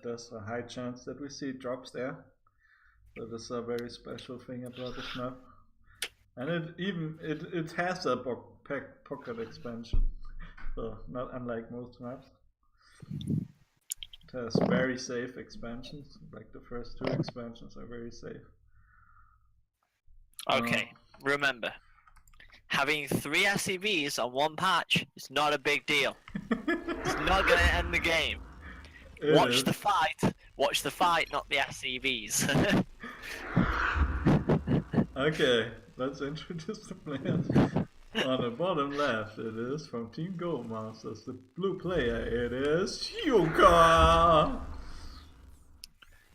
there's a high chance that we see drops there. That is a very special thing about this map. And it has a pocket expansion, so not unlike most maps. It has very safe expansions, like the first 2 expansions are very safe. Okay, remember, having 3 SCVs on 1 patch is not a big deal. It's not gonna end the game. Watch the fight, not the SCVs. Okay, let's introduce the players. On the bottom left, it is from Team Goldmasters. The blue player, it is Yuka!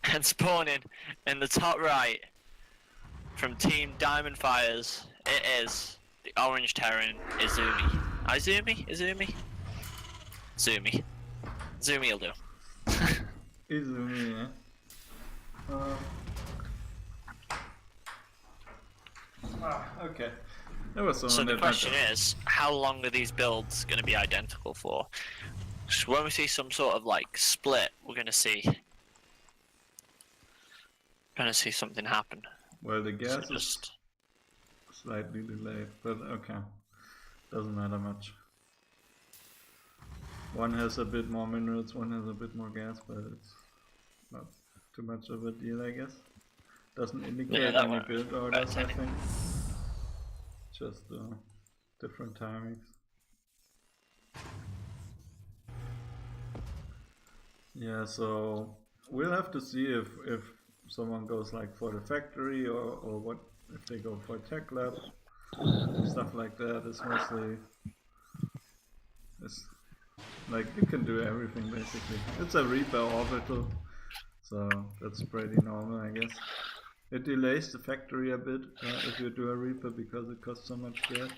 And spawning in the top right, from Team DiamondFighters, it is the orange Terran, Izumi. Izumi? Izumi will do. Izumi, okay. So the question is, how long are these builds going to be identical for? So when we see some sort of like split, we're going to see something happen. Well, the gas So is slightly delayed, but okay, doesn't matter much. One has a bit more minerals, one has a bit more gas, but it's not too much of a deal, I guess. Doesn't indicate any build orders, I think. Just different timings. Yeah, so we'll have to see if someone goes like for the factory or what, if they go for tech lab, stuff like that. It's mostly, it's like you can do everything basically. It's a Reaper orbital, so that's pretty normal, I guess. It delays the factory a bit if you do a Reaper because it costs so much gas.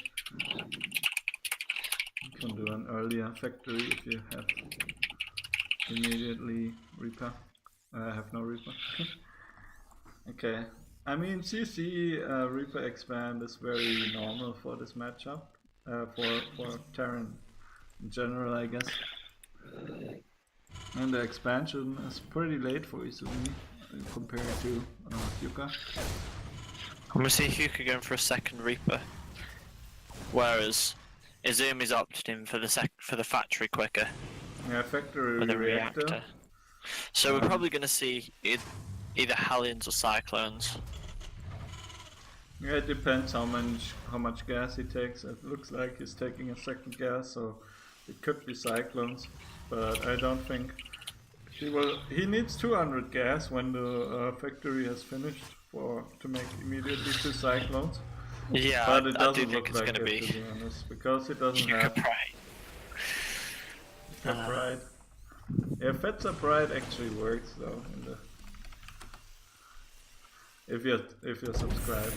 You can do an earlier factory if you have immediately Reaper. I have no Reaper. Okay, I mean CC Reaper expand is very normal for this matchup, for Terran in general, I guess. And the expansion is pretty late for Izumi compared to Yuka. I'm gonna see Hyuka going for a second Reaper, whereas Izumi's opted in for the factory quicker. Yeah, factory with a reactor. So we're probably gonna see either Hellions or Cyclones. Yeah, it depends how much gas he takes. It looks like he's taking a second gas, so it could be Cyclones, but I don't think he needs 200 gas when the factory has finished to make immediately 2 Cyclones. Yeah, but it doesn't I do think look it's like gonna it, be, to be honest, because it doesn't have pride. Yeah, Fetzer Pride actually works though in the if you're subscribed.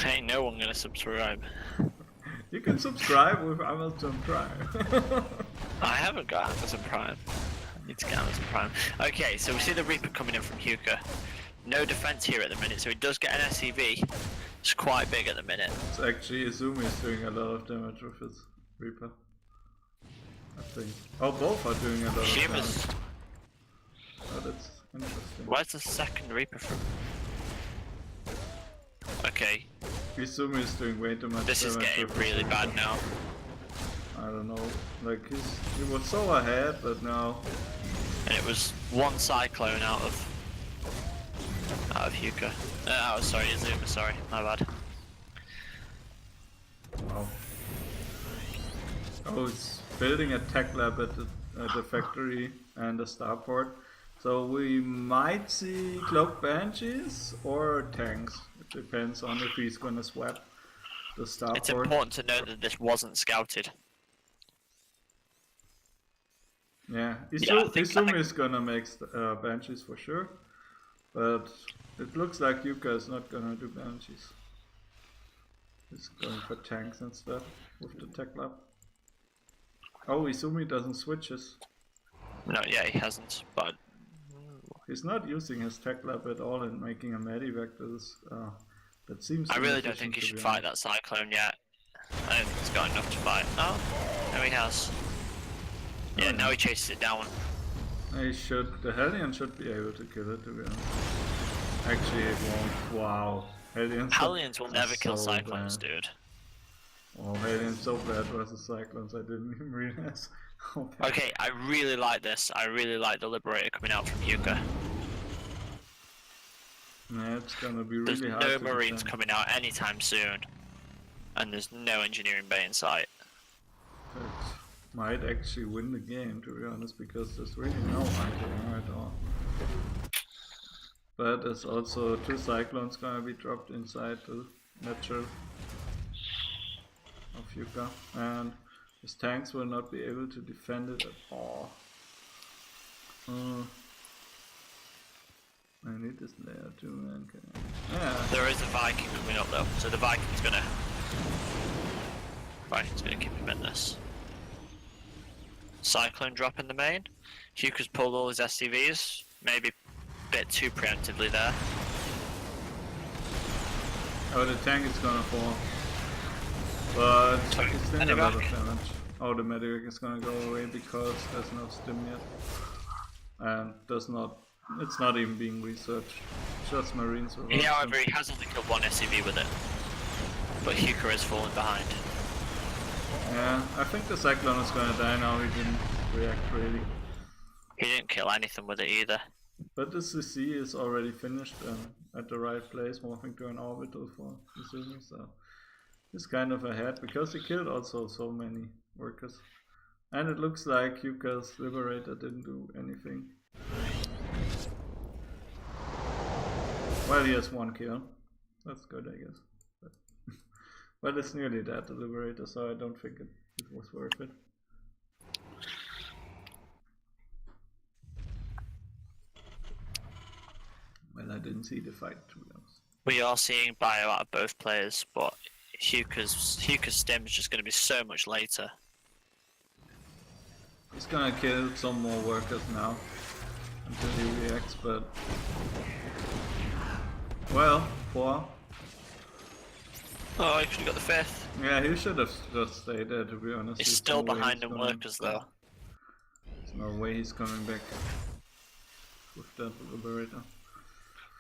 Ain't no one gonna subscribe. You can subscribe with Amazon Prime. I haven't got Amazon Prime. I need to get Amazon Prime. Okay, so we see the Reaper coming in from Hyuka. No defense here at the minute, so he does get an SCV. It's quite big at the minute. It's actually Izumi is doing a lot of damage with his Reaper, I think. Oh, both are doing a lot of damage. Oh, that's interesting. Where's the second Reaper from? Okay. Izumi is doing way too much damage. This is getting really bad now. I don't know, like he was so ahead, but now... And it was 1 Cyclone out of Hyuka. Sorry, Izumi, sorry, my bad. Wow. Oh, it's building a tech lab at the factory and a starport. So we might see cloaked banshees or tanks. It depends on if he's gonna swap the starport. It's important to note that this wasn't scouted. Yeah, Izumi is gonna make banshees for sure, but it looks like Yuka is not gonna do banshees. He's going for tanks and stuff with the tech lab. Oh, Izumi doesn't switch his. No, yeah, he hasn't, but... He's not using his tech lab at all and making a medivac. That seems... I really don't think he should fight that Cyclone yet. I don't think he's got enough to fight. Oh, no he has. Yeah, now he chases it down. The Hellion should be able to kill it, to be honest. Actually, it won't. Wow. Hellions will never kill so Cyclones, bad. dude. Oh, Hellions so bad versus Cyclones, I didn't even realize how bad. Okay, I really like this. I really like the Liberator coming out from Yuka. Yeah, it's gonna be There's really hard no to Marines defend. coming out anytime soon. And there's no Engineering Bay in sight. It might actually win the game, to be honest, because there's really no anti-air at all. But there's also 2 Cyclones gonna be dropped inside the natural of Yuka, and his tanks will not be able to defend it at all. I need this layer too, man. Yeah. There is a Viking coming up though, so the Viking's gonna keep him in this. Cyclone drop in the main. Huka's pulled all his SCVs, maybe a bit too preemptively there. Oh, the tank is gonna fall. But it's still a lot of damage. Oh, the medic is gonna go away because there's no stim yet. And it's not even being researched. Just Marines will Yeah, however, he has only killed 1 SCV with it. But Huka is falling behind. Yeah, I think the Cyclone is gonna die now, he didn't react really. He didn't kill anything with it either. But the CC is already finished and at the right place, morphing to an orbital for Izumi, so he's kind of ahead because he killed also so many workers. And it looks like Yuka's Liberator didn't do anything. Well, he has 1 kill. That's good, I guess. But it's nearly dead, the Liberator, so I don't think it was worth it. Well, I didn't see the fight, to be honest. We are seeing bio out of both players, but Huka's stim is just going to be so much later. He's gonna kill some more workers now until he reacts, but well, 4. Oh, he should have got the 5th. Yeah, he should have just stayed there, to be honest. He's still behind in workers though. There's no way he's coming back with that Liberator.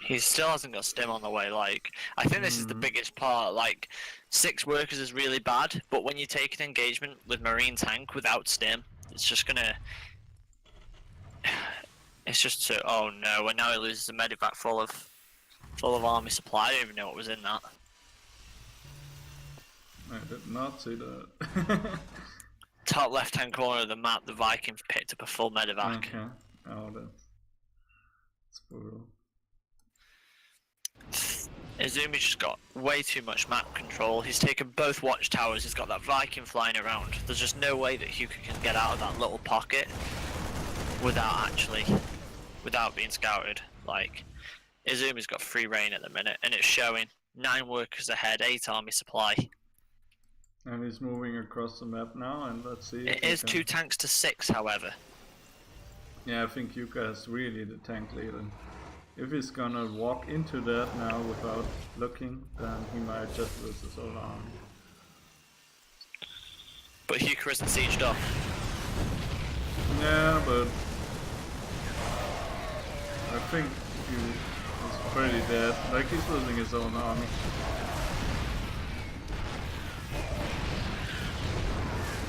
He still hasn't got stim on the way, like, I think this is the biggest part, like, 6 workers is really bad, but when you take an engagement with Marine tank without stim, it's just gonna... It's just so... Oh no, and now he loses a medivac full of army supply. I don't even know what was in that. I did not see that. Top left hand corner of the map, the Vikings picked up a full medivac. Okay. Oh, that's brutal. Izumi's just got way too much map control. He's taken both watchtowers, he's got that Viking flying around. There's just no way that Huka can get out of that little pocket without being scouted. Like, Izumi's got free reign at the minute, and it's showing. 9 workers ahead, 8 army supply. And he's moving across the map now, and let's see. It is 2 tanks to 6, however. Yeah, I think Yuka is really the tank leader. If he's gonna walk into that now without looking, then he might just lose his whole army. But Huka isn't sieged off. Yeah, but I think he's pretty dead. Like, he's losing his own army.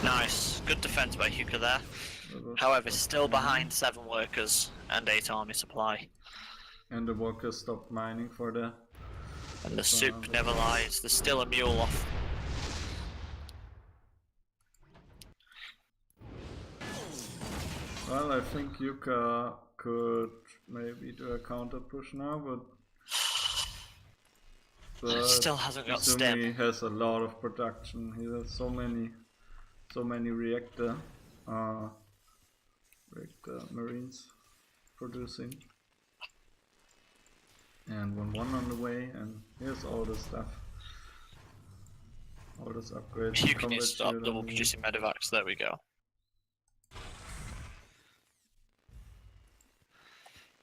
Nice. Good defense by Huka there. However, still behind 7 workers and 8 army supply. And the workers stopped mining for the... And the soup never lies. There's still a mule off. Well, I think Yuka could maybe do a counter push now, but Still hasn't got Izumi stim. has a lot of production. He has so many reactor Marines producing. And 1-1 on the way, and here's all the stuff. All this upgrades. You can need to stop double producing medivacs, there we go.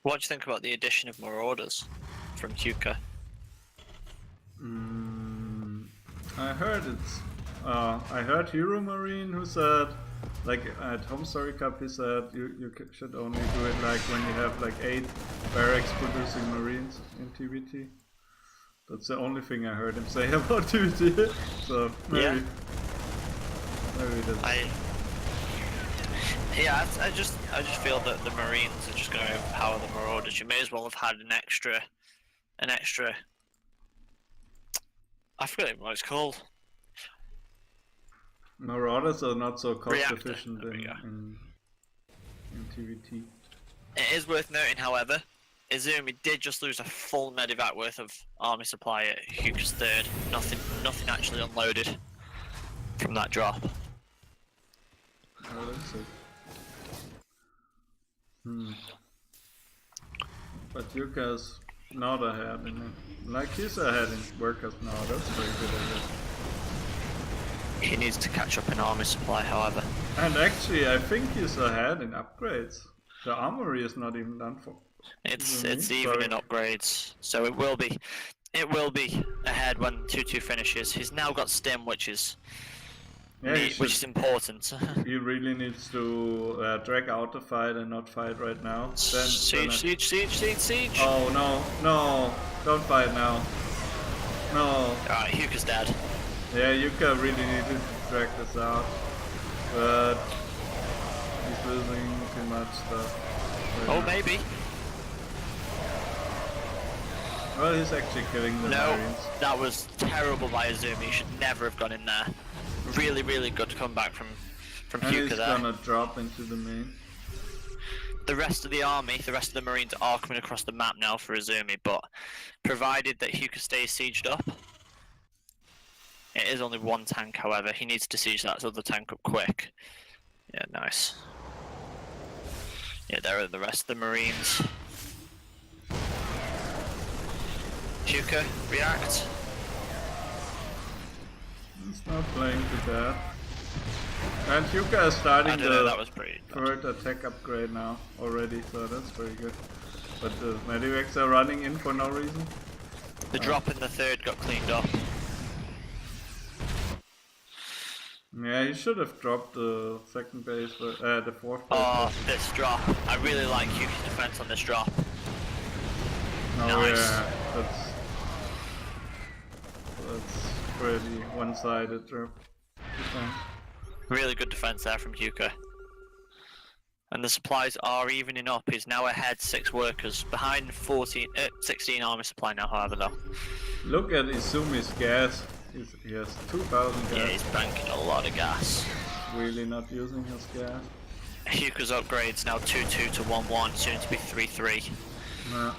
What do you think about the addition of Marauders from Huka? I heard Hero Marine who said like at Home Story Cup he said you should only do it like when you have like 8 barracks producing marines in TVT. That's the only thing I heard him say about TVT. So maybe that's... I just feel that the Marines are just going to overpower the Marauders. You may as well have had an extra. I forget what it's called. Marauders are not so cost Reactor. efficient in TVT. It is worth noting, however, Izumi did just lose a full medevac worth of army supply at Huka's third. Nothing actually unloaded from that drop. Oh, that's it. But Yuka's not ahead in it. Like he's ahead in workers now, that's very good at it. He needs to catch up in army supply, however. And actually I think he's ahead in upgrades. The armory is not even done for. It's even in upgrades, so it will be ahead when 2-2 finishes. He's now got stim, which is important. He really needs to drag out the fight and not fight right now. Then Siege. Oh no, don't fight now. No. Alright, Huka's dead. Yeah, Yuka really needed to drag this out, but he's losing too much stuff. Oh, maybe. Well, he's actually killing the Marines. That was terrible by Izumi. He should never have gone in there. Really, really good comeback from Huka he's there. Gonna drop into the main. The rest of the army, the rest of the Marines are coming across the map now for Izumi, but provided that Huka stays sieged up. It is only one tank, however. He needs to siege that other tank up quick. Yeah, nice. Yeah, there are the rest of the Marines. Huka, react. He's not playing to that. And Huka is starting that was pretty third attack upgrade now already, so that's very good. But the medivacs are running in for no reason. The drop in the third got cleaned up. Yeah, he should have dropped the second base, but the fourth base. Oh, this drop. I really like Huka's defense on this drop. Oh Nice. yeah, that's pretty one-sided drop. Really good defense there from Huka. And the supplies are evening up. He's now ahead 6 workers, behind 16 army supply now, however, though. Look at Izumi's gas. He has 2,000 gas. Yeah, he's banking a lot of gas. Really not using his gas. Huka's upgrades now 2-2 to 1-1, soon to be 3-3. No.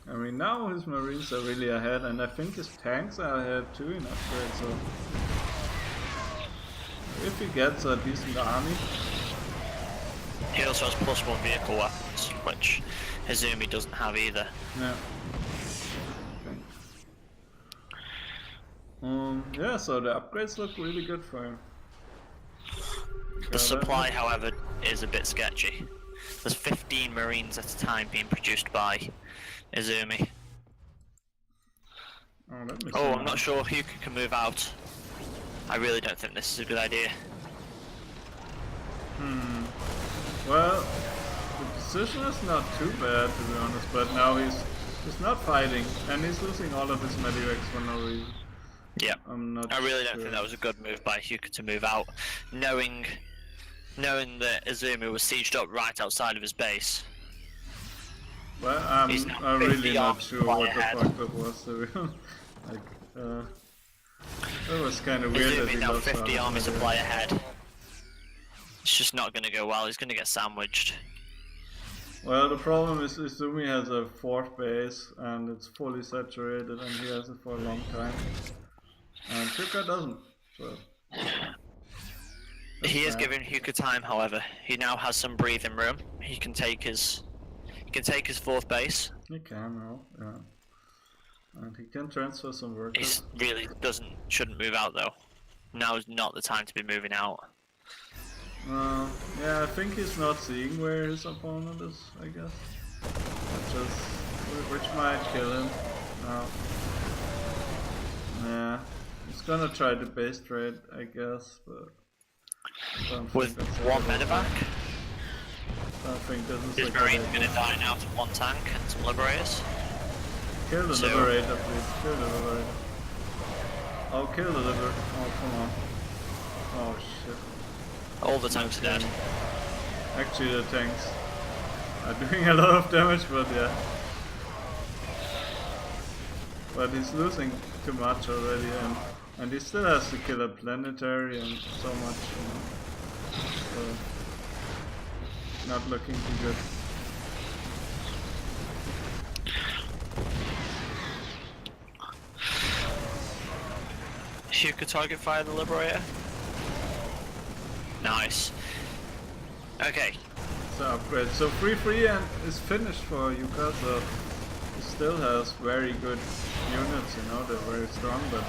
I mean, now his Marines are really ahead, and I think his tanks are ahead too in upgrades, so... If he gets a decent army... He also has +1 vehicle weapons, which Izumi doesn't have either. Yeah. Yeah, so the upgrades look really good for him. The supply, however, is a bit sketchy. There's 15 Marines at a time being produced by Izumi. Oh, I'm not sure Huka can move out. I really don't think this is a good idea. Well, the position is not too bad, to be honest, but now he's not fighting, and he's losing all of his medivacs for no reason. Yeah, I really don't sure. think that was a good move by Huka to move out, knowing that Izumi was sieged up right outside of his base. Well, I'm really not sure what the fuck that was, to be honest. Like, that was kind of weird that he now lost 50 army supply ahead. It's just not going to go well, he's going to get sandwiched. Well, the problem is Izumi has a 4th base, and it's fully saturated, and he has it for a long time. And Huka doesn't, so... He is giving Huka time, however. He now has some breathing room. He can take his 4th base. He can now, yeah. And he can transfer some workers. He really shouldn't move out though. Now is not the time to be moving out. Yeah, I think he's not seeing where his opponent is, I guess. Which might kill him. Yeah. He's gonna try to base trade, I guess, but... Don't With think that's a one good idea. medevac, Don't think this is his a good Marine's idea. gonna die now to one tank and some Liberators. Kill the So- Liberator, please. Kill the Liberator. Oh, kill the Liberator. Oh, come on. Oh, shit. All the tanks are dead. Actually, the tanks are doing a lot of damage, but yeah. But he's losing too much already, and he still has to kill a planetary and so much, you know. So, not looking too good. You could target fire the Liberator. Nice. Okay. So upgrade. So 3-3 and is finished for Yuka, so he still has very good units, you know, they're very strong, but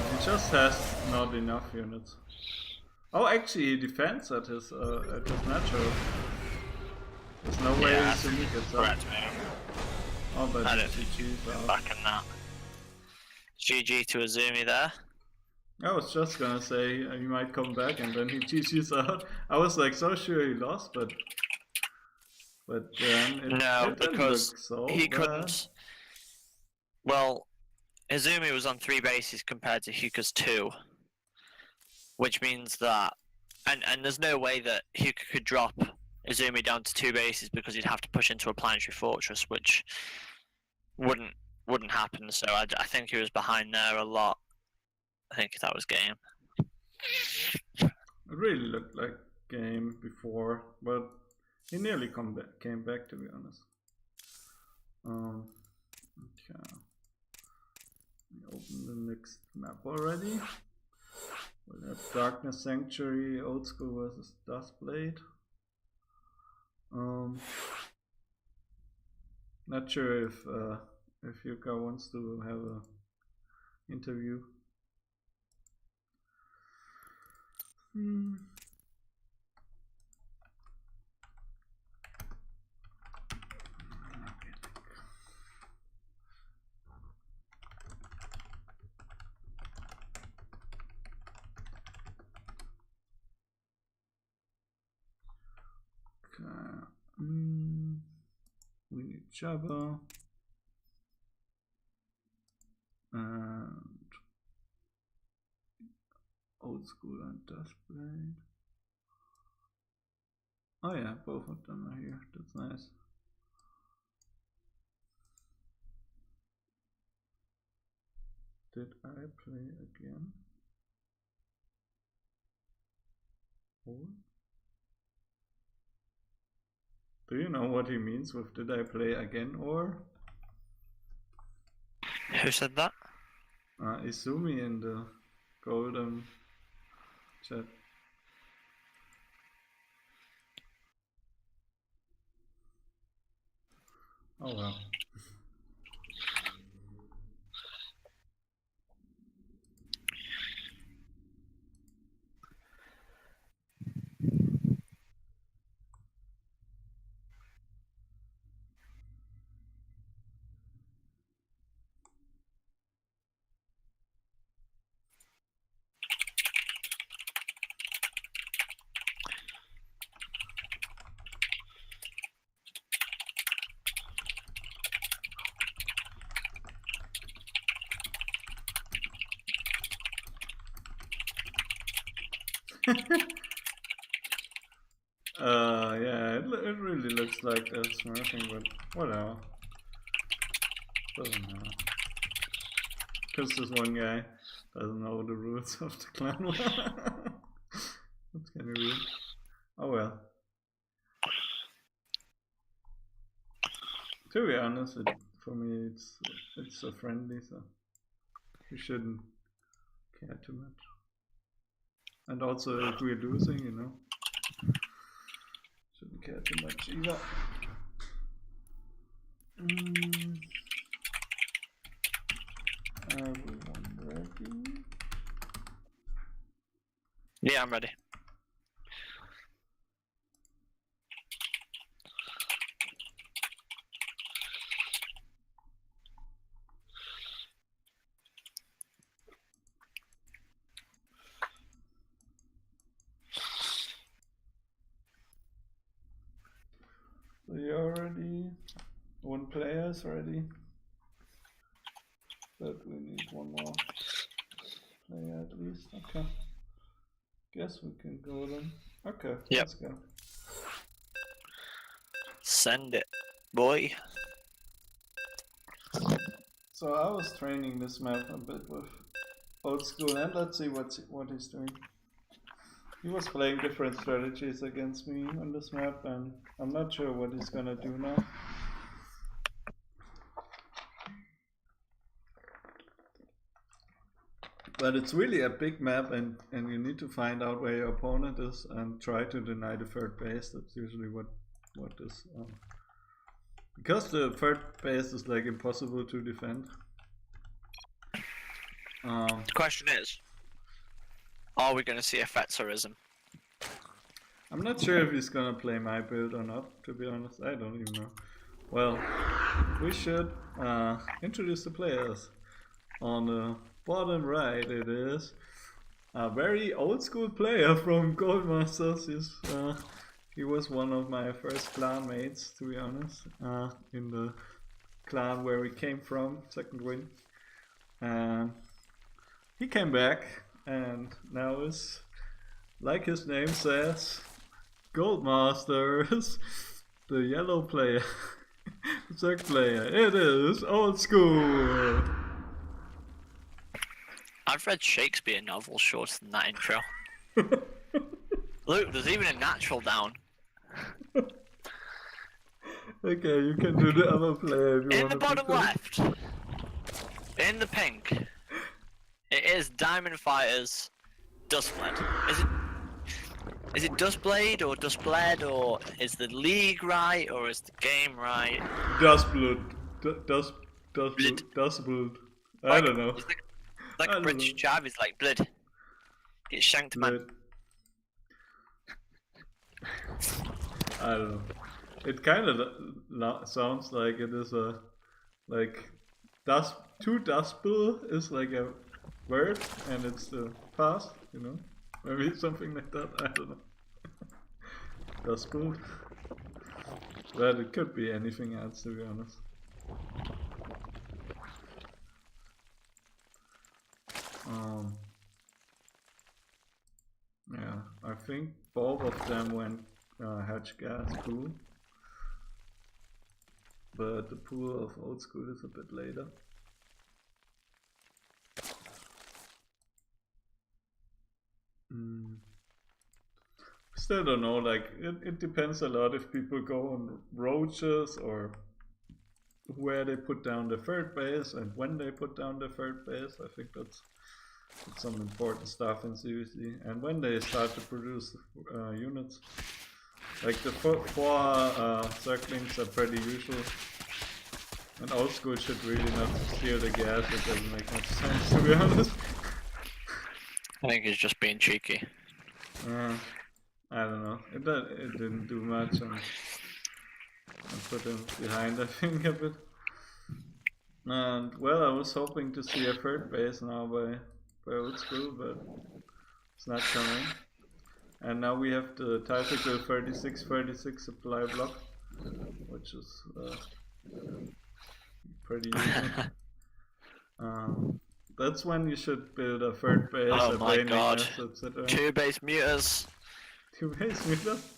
he just has not enough units. Oh, actually he defends at his natural. There's no way Yeah, Izumi gets up. correct move. Oh, but I don't GG's out. back in that. GG to Azumi there. I was just gonna say he might come back and then he GG's out. I was like so sure he lost, but then it didn't because look so he bad. couldn't. Well, Izumi was on 3 bases compared to Hyuka's 2, which means that, and there's no way that Hyuka could drop Izumi down to 2 bases because he'd have to push into a planetary fortress, which wouldn't happen. So I think he was behind there a lot. I think that was game. It really looked like game before, but he nearly came back, to be honest. Okay. We open the next map already. We'll have Darkness Sanctuary, Old School versus Dustblade. Not sure if Yuka wants to have a interview. We need Jabba and Old School and Dustblade. Oh yeah, both of them are here. That's nice. Did I play again? Or? Do you know what he means with did I play again or? Who said that? Izumi in the golden chat. Oh well. Yeah, it really looks like they're smurfing, but whatever. Doesn't matter. Because this one guy doesn't know the rules of the clan war. That's kinda weird. Oh well. To be honest, for me it's so friendly, so you shouldn't care too much. And also if we're losing, you know, shouldn't care too much either. Everyone ready? Yeah, I'm ready. So you already... One player is ready. But we need one more player at least. Okay. Guess we can go then. Okay, Yep. let's go. Send it, boy. So I was training this map a bit with Old School, and let's see what he's doing. He was playing different strategies against me on this map, and I'm not sure what he's gonna do now. But it's really a big map, and you need to find out where your opponent is and try to deny the third base. That's usually what is... because the third base is like impossible to defend. The question is, are we going to see a Fetzerism? I'm not sure if he's gonna play my build or not, to be honest. I don't even know. Well, we should introduce the players. On the bottom right it is a very old school player from Goldmasters. He was one of my first clan mates, to be honest, in the clan where we came from, second win. And he came back and now is, like his name says, Goldmasters, the yellow player, Zerg player. It is Old School. I've read Shakespeare novels shorter than that intro. Look, there's even a natural down. Okay, you can do the other player if you want. In the bottom left, in the pink, it is DiamondFighters Dustblade. Is it Dustblade or Dustblade, or is the league right, or is the game right? Dustblood. Dustblood. I don't know. Like a British Jarvis, like blood. Get shanked, man. I don't know. It kind of sounds like it is a to dustbill is like a word, and it's the past, you know, maybe something like that. I don't know. Dustbill, but it could be anything else, to be honest. Yeah, I think both of them went hatch gas pool, but the pool of Old School is a bit later. Still don't know, like it depends a lot if people go on roaches or where they put down the third base and when they put down the third base. I think that's some important stuff in CVC, and when they start to produce units. Like the four circlings are pretty usual, and Old School should really not steal the gas. It doesn't make much sense, to be honest. I think he's just being cheeky. I don't know. It didn't do much, and I put him behind, I think, a bit. And well, I was hoping to see a third base now by Old School, but it's not coming. And now we have the typical 36-36 supply block, which is pretty easy. That's when you should build a third base, oh my god, etc. 2 base muters. 2 base muters?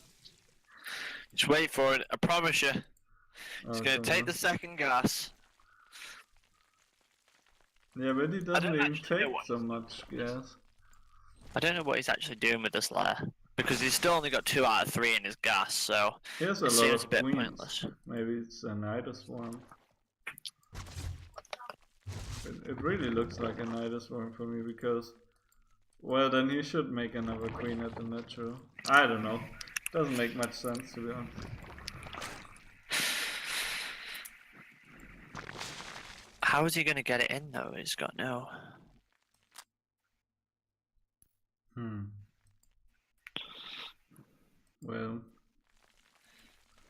Just wait for it, I promise you. He's gonna take the second gas. Yeah, but he doesn't even take so much gas. I don't know what he's actually doing with this lair, because he's still only got 2 out of 3 in his gas, so he has it seems a bit pointless. Maybe it's a Nidus Swarm. It really looks like a Nidus Swarm for me, because, well, then he should make another queen at the natural. I don't know. Doesn't make much sense, to be honest. How is he gonna get it in though? He's got no. Well,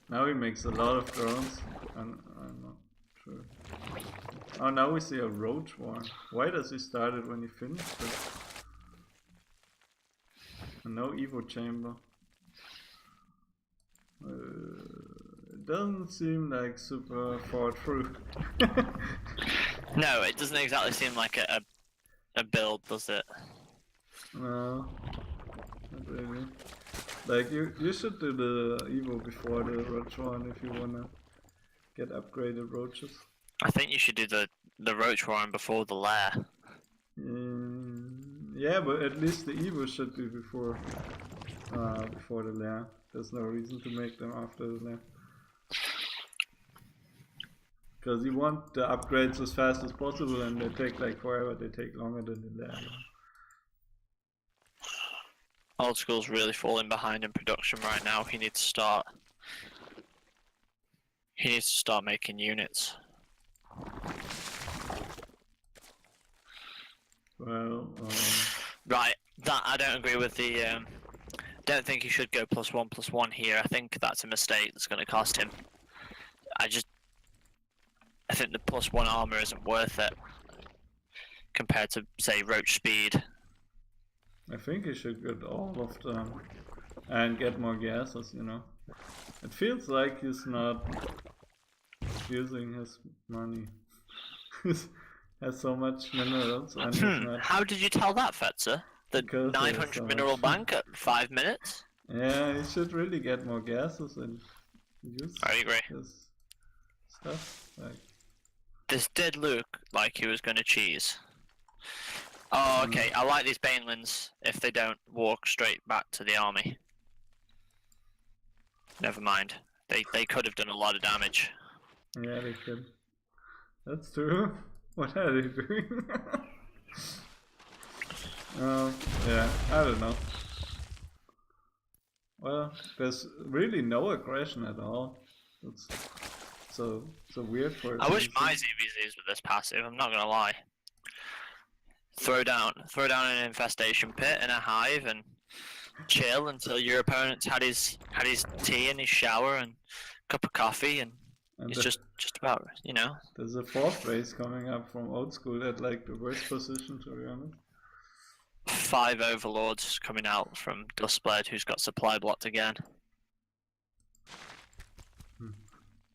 now he makes a lot of drones. I'm not sure. Oh, now we see a roach one. Why does he start it when he finished it? And no Evo chamber. doesn't seem like super thought through. No, it doesn't exactly seem like a build, does it? No, not really. Like you should do the Evo before the Roach one if you wanna get upgraded roaches. I think you should do the roach warren before the lair. Yeah, but at least the Evo should be before the lair. There's no reason to make them after the lair. Because you want the upgrades as fast as possible and they take like forever, they take longer than the lair. Old School's really falling behind in production right now. He needs to start making units. Well, right, that I don't agree with the. Don't think he should go +1/+1 here. I think that's a mistake that's going to cost him. I think the +1 armor isn't worth it compared to say roach speed. I think he should get all of them and get more gases, you know. It feels like he's not using his money. He has so much minerals and he's not... How did you tell that, Fetzer? The Because 900 so mineral much. bank at 5 minutes? Yeah, he should really get more gases and use I agree. his stuff. Like, This did look like he was going to cheese. Oh, okay. I like these Banelings if they don't walk straight back to the army. Never mind. They could have done a lot of damage. yeah, they could. That's true. What are they doing? Yeah, I don't know. Well, there's really no aggression at all. It's so weird for. I wish my ZVZs were this passive. I'm not gonna lie. Throw down an infestation pit in a hive and chill until your opponent's had his tea and his shower and cup of coffee and it's just about, you know. There's a 4th race coming up from Old School at like the worst position, to be honest. 5 overlords coming out from Dustblade who's got supply blocked again.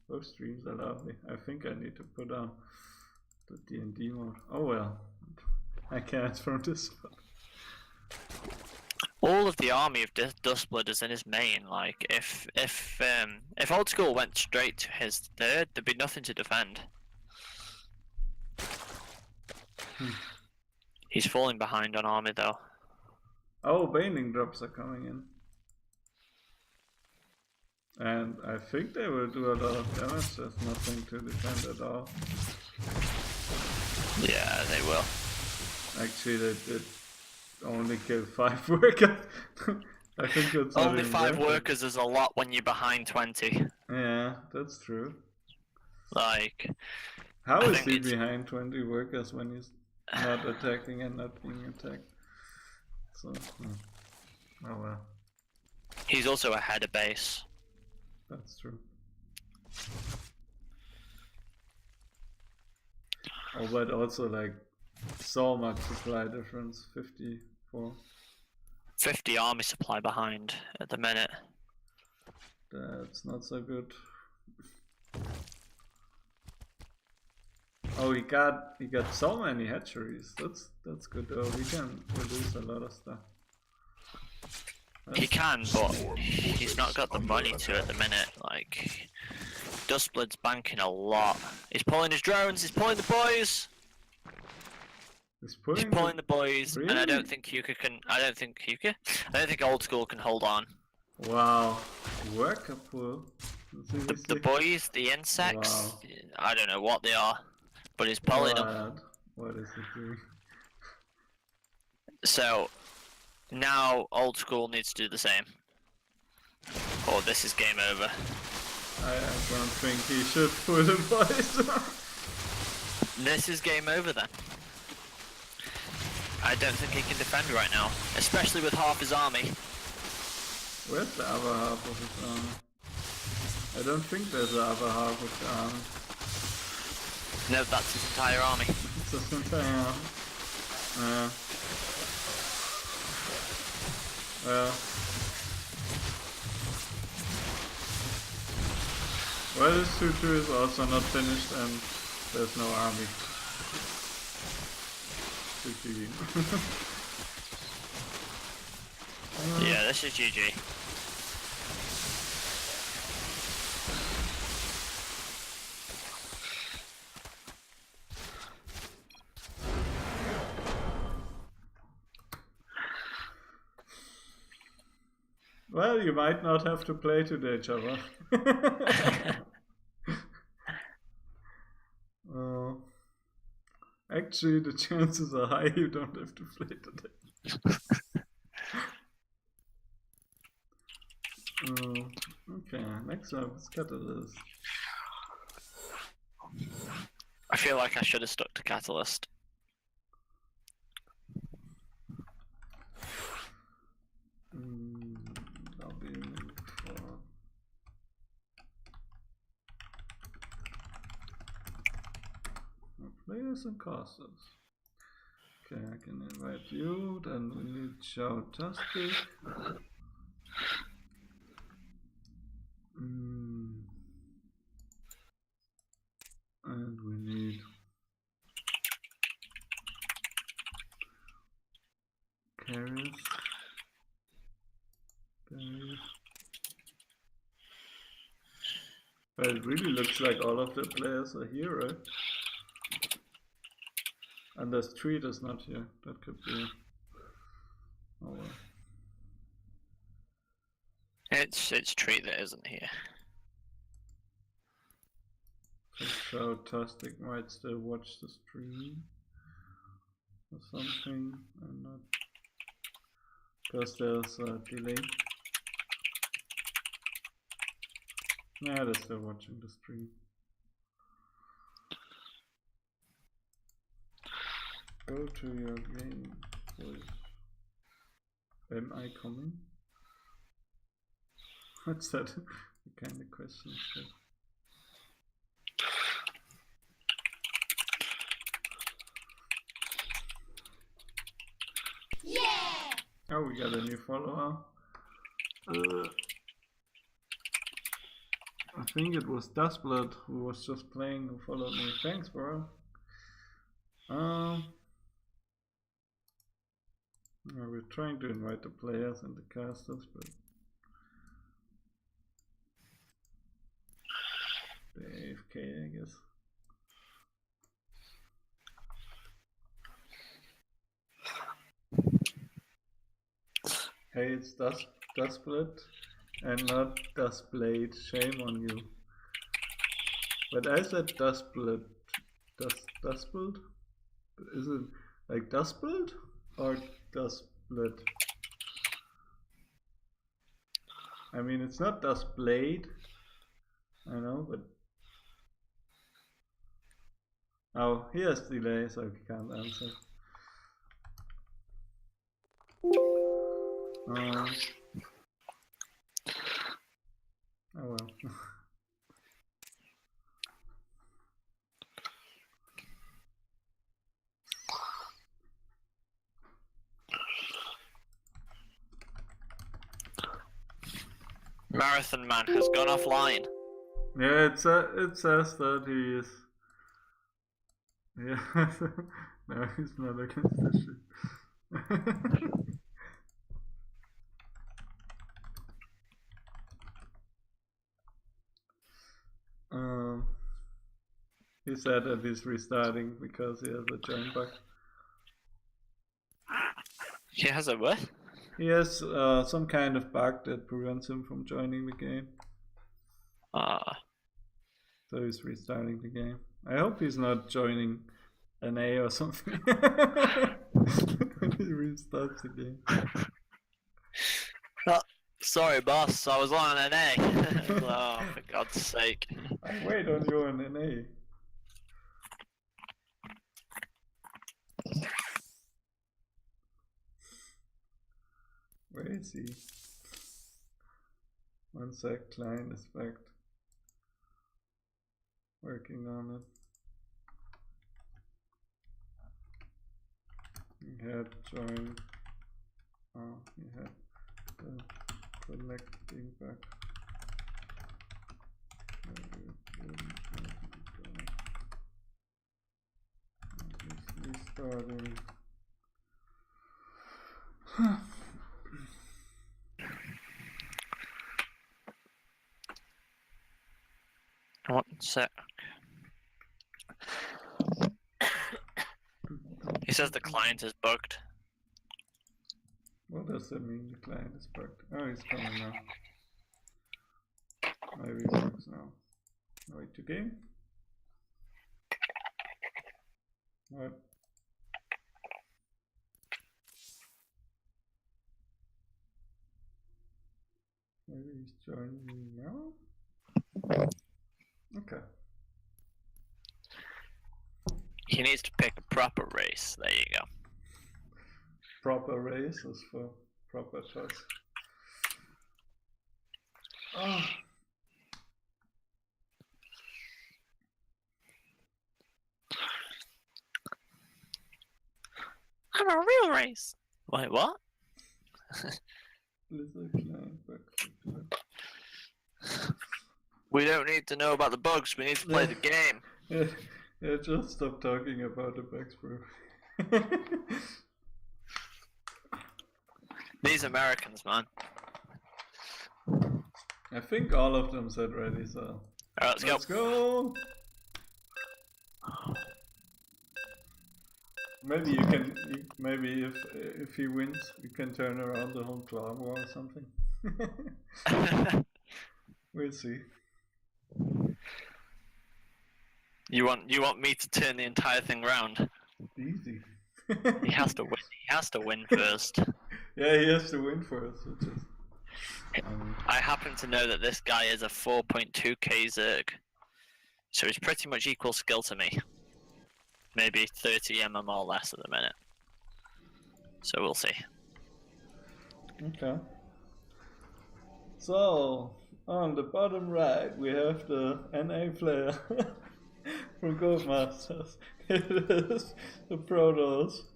Those streams are lovely. I think I need to put on the D&D mode. Oh well, I can't from this one. All of the army of Dustblood is in his main. Like if Old School went straight to his 3rd, there'd be nothing to defend. He's falling behind on army though. Oh, Baning drops are coming in. And I think they will do a lot of damage, there's nothing to defend at all. Yeah, they will. Actually, they did only kill 5 workers. I think that's not Only even 5 worth it. workers is a lot when you're behind 20. Yeah, that's true. Like, How I is think he it's- behind 20 workers when he's not attacking and not being attacked? So, oh well, he's also ahead of base. that's true. Oh, but also like so much supply difference, 54. 50 army supply behind at the minute. That's not so good. Oh, he got so many hatcheries. That's good though. We can produce a lot of stuff. He can, but he's not got the money to at the minute. Like, Dustblood's banking a lot. He's pulling his drones. He's pulling the boys. He's He's pulling the boys, and I Really? don't think Yuka can. I don't think Old School can hold on. Wow, worker pool. The boys, the insects. Wow. I don't know what they are, but he's pulling them. What is he doing? So now Old School needs to do the same, or this is game over. I don't think he should pull the boys. This is game over then. I don't think he can defend right now, especially with half his army. Where's the other half of his army? I don't think there's the other half of the army. No, that's his entire army. It's just entire army. Well. Well, this 2-2 is also not finished and there's no army. GG. Yeah, this is GG. Well, you might not have to play today, Java. Actually, the chances are high you don't have to play today. Okay, next up is Catalyst. I feel like I should have stuck to Catalyst. I'll be in for players and casters. Okay, I can invite you, then we need Shoutastic. And we need Carries. Well, it really looks like all of the players are here, right? And the street is not here. That could be. Oh well. It's Treat that isn't here. So Tastic might still watch the stream or something, and not because there's a delay. Yeah, they're still watching the stream. Go to your game voice. Am I coming? What's that? What kind of question is that? Yeah! Oh, we got a new follower. I think it was Dustblood who was just playing who followed me. Thanks, bro. We're trying to invite the players and the casters, but the AFK, I guess. Hey, it's Dustblood and not Dustblade. Shame on you. But I said Dustblood. Dustblood? Is it like Dustblood or Dustblood? I mean, it's not Dustblade. I know, but oh, he has delay, so he can't answer. Oh well. Marathon Man has gone offline. Yeah, it says that he is. Yeah, no, he's not against the shit. He said that he's restarting because he has a join bug. He has a what? He has some kind of bug that prevents him from joining the game. So he's restarting the game. I hope he's not joining NA or something when he restarts the game. Oh, sorry, boss. I was on an A. Oh, for God's sake. I wait on you on NA. Where is he? One sec, client is back. Working on it. He had joined. Oh, he had the collecting back. starting. One sec. He says the client is bugged. What does that mean? The client is bugged. Oh, he's coming now. Maybe it works now. Wait to game. What? Maybe he's joining me now? Okay. He needs to pick a proper race. There you go. Proper races for proper choice. Oh. I'm a real race. Wait, what? We don't need to know about the bugs. We need to play the game. Yeah, just stop talking about the bugs, bro. These Americans, man. I think all of them said ready, so Alright, let's go. Maybe you can. Maybe if he wins, you can turn around the whole club or something. We'll see. You want me to turn the entire thing round? Easy. He has to win. He has to win first. Yeah, he has to win first. Which is, I happen to know that this guy is a 4.2k Zerg, so he's pretty much equal skill to me. Maybe 30 mm or less at the minute. So we'll see. Okay. So on the bottom right we have the NA player from Goldmasters. It is the Protoss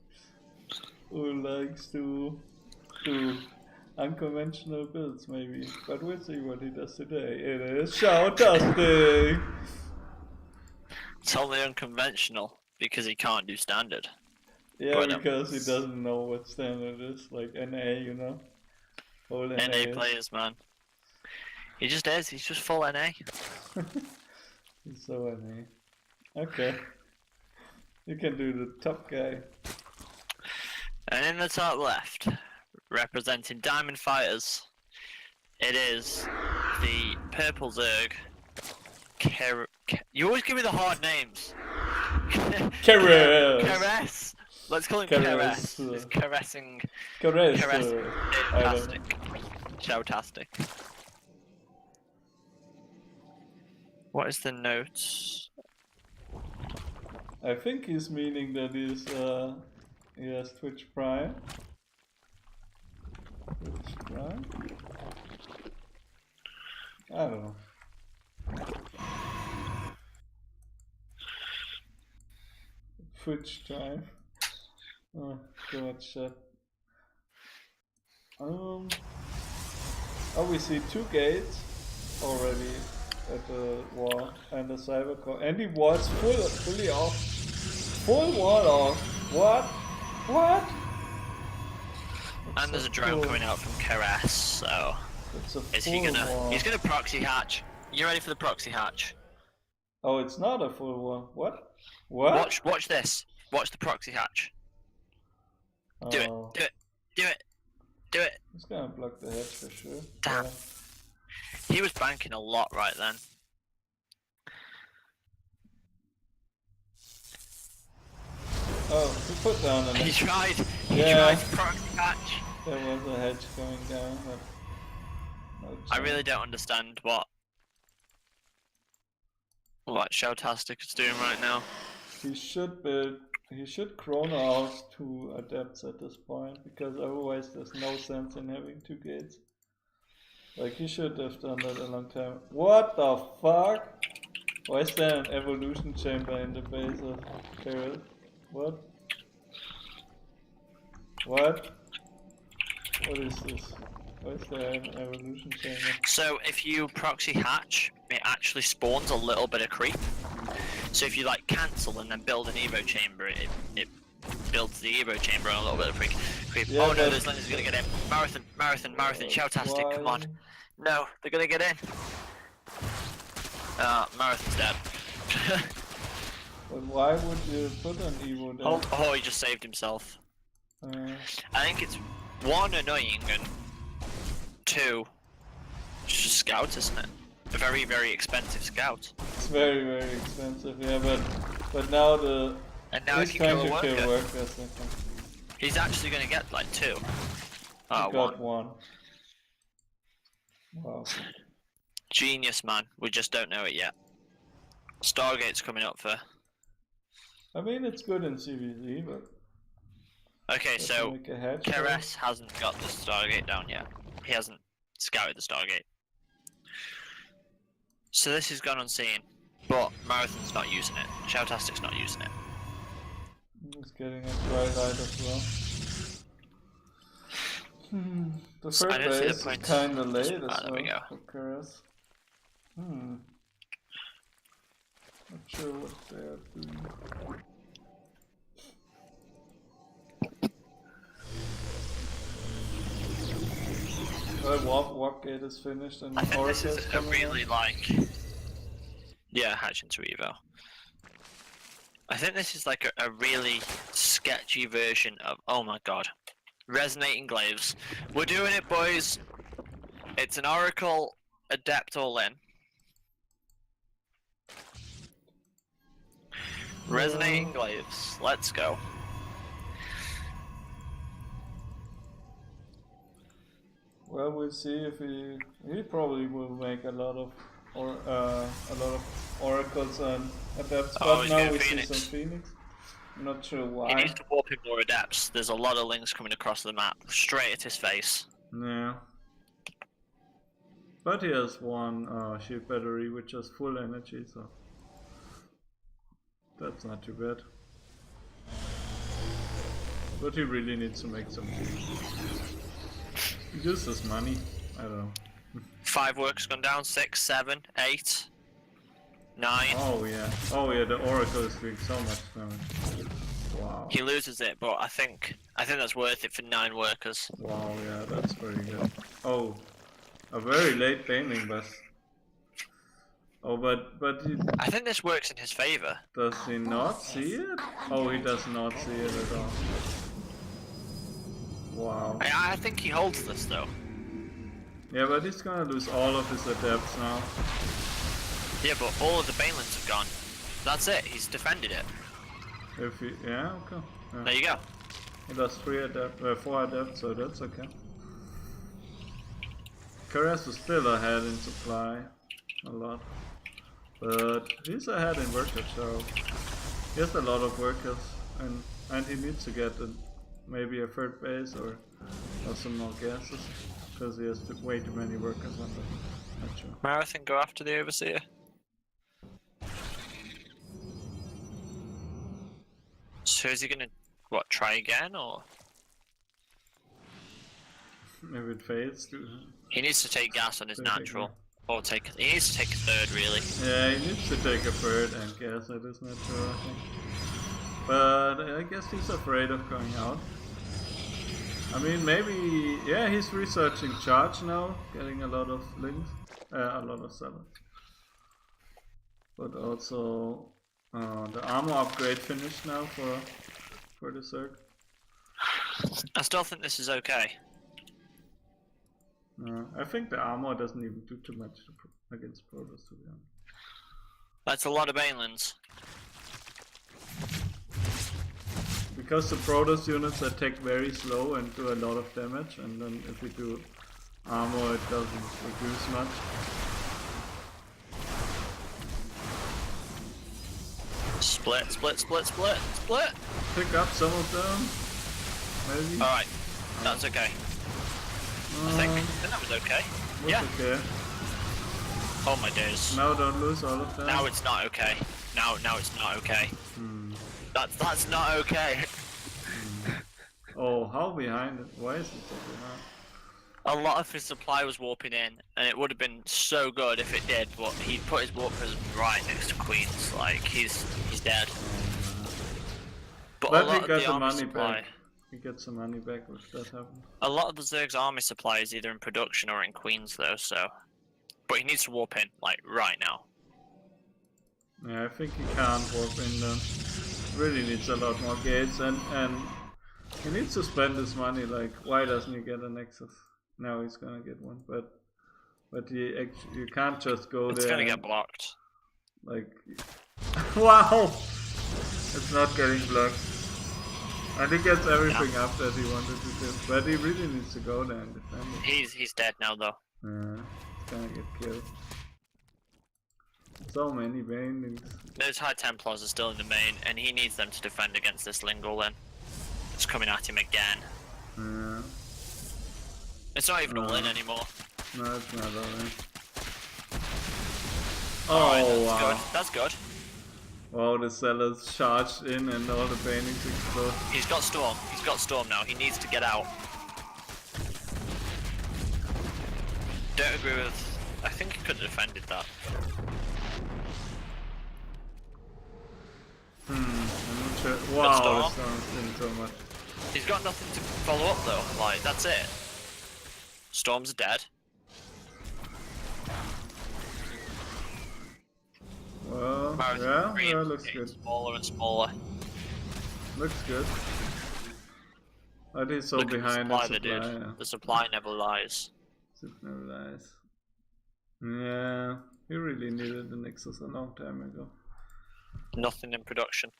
who likes to do unconventional builds maybe, but we'll see what he does today. It is Shoutastic! It's only unconventional because he can't do standard. Yeah, but, because he doesn't know what standard is, like NA, you know? Whole NA players, man. He just is, he's just full NA. He's so NA. Okay. You can do the top guy. And in the top left, representing DiamondFighters, it is the purple Zerg. You always give me the hard names. Caress. Let's call him Caress. He's caressing. Caress. Shoutastic. Shoutastic. What is the notes? I think he's meaning that he has Twitch Prime. Twitch Prime? I don't know. Twitch time. Oh god, shit. Oh, we see 2 gates already at the wall and the cybercore, and he was fully off. Full wall off. What? What? And there's a drone coming out from Caress, so is he gonna? Wall. He's gonna proxy hatch. You ready for the proxy hatch? Oh, it's not a full wall. What? What? Watch this. Watch the proxy hatch. Do it. Do it. Do it. Do it. It's gonna block the hedge for sure. Damn. Yeah. He was banking a lot right then. Oh, he put down a He hedge. tried. He tried to proxy hatch. There was a hedge going down, but no I really don't understand what Shoutastic is doing right now. He should chrono out 2 adepts at this point, because otherwise there's no sense in having 2 gates. Like, he should have done that a long time. What the fuck? Why is there an evolution chamber in the base of Carrot? What? What? What is this? Why is there an evolution chamber? So if you proxy hatch, it actually spawns a little bit of creep. So if you like cancel and then build an evo chamber, it builds the Evo chamber on a little bit of creep. Yeah, Oh no, but- those lanes are gonna get in. Marathon, shoutastic, come on. No, they're gonna get in. Marathon's dead. But why would you put an Evo there? Oh, he just saved himself. I think it's 1, annoying, and 2, it's just scout, isn't it? A very, very expensive scout. It's very, very expensive, yeah, but now And now he's he can trying kill a to kill worker. workers, I think. He's actually gonna get like 2. He Oh, got 1. one. Wow. Genius, man. We just don't know it yet. Stargate's coming up for... I mean, it's good in CVZ, but... Okay, so make a hatch Keres hasn't got the Stargate down yet. He hasn't scouted the Stargate. So this has gone unseen, but Marathon's not using it. Shoutastic's not using it. He's getting a dry light as well. The So I third don't see the base is point. kinda late as There we go. well for Keres. Not sure what they're doing. Walk gate is finished and I think this Oracle's is a coming really in. like... Yeah, hatch into Evo. I think this is like a really sketchy version of... Oh my god. Resonating Glaives. We're doing it, boys! It's an Oracle Adept all in. Resonating Glaives. Let's go. Well, we'll see if he probably will make a lot of oracles and adepts, Oh, but he's now going we Phoenix. see some Phoenix. I'm not sure He why. needs to warp in more Adepts. There's a lot of links coming across the map, straight at his face. Yeah. But he has one shield battery which has full energy, so that's not too bad. But he really needs to make some use his money. I don't know. 5 workers gone down, 6, 7, 8, 9. Oh yeah, the Oracle is doing so much damage. Wow. He loses it, but I think that's worth it for 9 workers. Wow, yeah, that's very good. Oh, a very late baneling bus. Oh, but he, I think this works in his favor. does he not see it? Oh, he does not see it at all. Wow. I think he holds this though. Yeah, but he's gonna lose all of his adepts now. Yeah, but all of the Banelings have gone. That's it. He's defended it. If he, yeah, okay. Yeah. There you go. He lost 4 adepts, so that's okay. Keres is still ahead in supply, a lot. But he's ahead in workers, so he has a lot of workers, and he needs to get maybe a third base or some more gases, because he has way too many workers on the metro. Marathon go after the Overseer. So is he gonna, what, try again, or? If it fails, He needs to take gas on his Take natural. it. Or he needs to take a third, really. yeah, he needs to take a third and gas at his metro, I think. But I guess he's afraid of going out. I mean, maybe, yeah, he's researching charge now, getting a lot of links, a lot of sellers. But also, the armor upgrade finished now for the Zerg. I still think this is okay. I think the armor doesn't even do too much against Protoss, to be honest. That's a lot of Banelings. Because the Protoss units attack very slow and do a lot of damage, and then if we do armor it doesn't reduce much. Split. Pick up some of them, maybe? Alright, that's okay. I think that was okay. Was Yeah. okay. Oh my days. Now don't lose all of them. Now it's not okay. Now it's not okay. That's not okay. Oh, how behind it? Why is it so behind? A lot of his supply was warping in, and it would have been so good if it did, but he put his warpers right next to Queen's, like, he's dead. But a But he lot of got the the army money supply, back. He gets the money back if that happens. a lot of the Zerg's army supply is either in production or in Queens though, so. But he needs to warp in, like, right now. Yeah, I think he can't warp in then. Really needs a lot more gates and he needs to spend his money. Like, why doesn't he get a Nexus? Now he's gonna get one, but you can't just go It's there. gonna get blocked. Like, wow! It's not getting blocked. And he gets everything up that he wanted to do. But he really needs to go there and defend it. He's dead now though. Yeah, he's gonna get killed. So many banelings. Those High Templars are still in the main, and he needs them to defend against this Lingle then. It's coming at him again. Yeah. It's not even a win anymore. No, it's not all Oh, wow. Good. That's good. Wow, the sellers charged in and all the banelings explode. He's got Storm. He's got Storm now. He needs to get out. Don't agree with... I think he could have defended that. I'm not sure. Wow, this sounds doing so much. He's got nothing to follow up though. Like, that's it. Storm's dead. Well, yeah, looks good. Smaller and smaller. Looks good. But he's so Look at behind the the supply, supply. dude. Yeah. The supply never lies. It never lies. Yeah, he really needed the Nexus a long time ago. Nothing in production.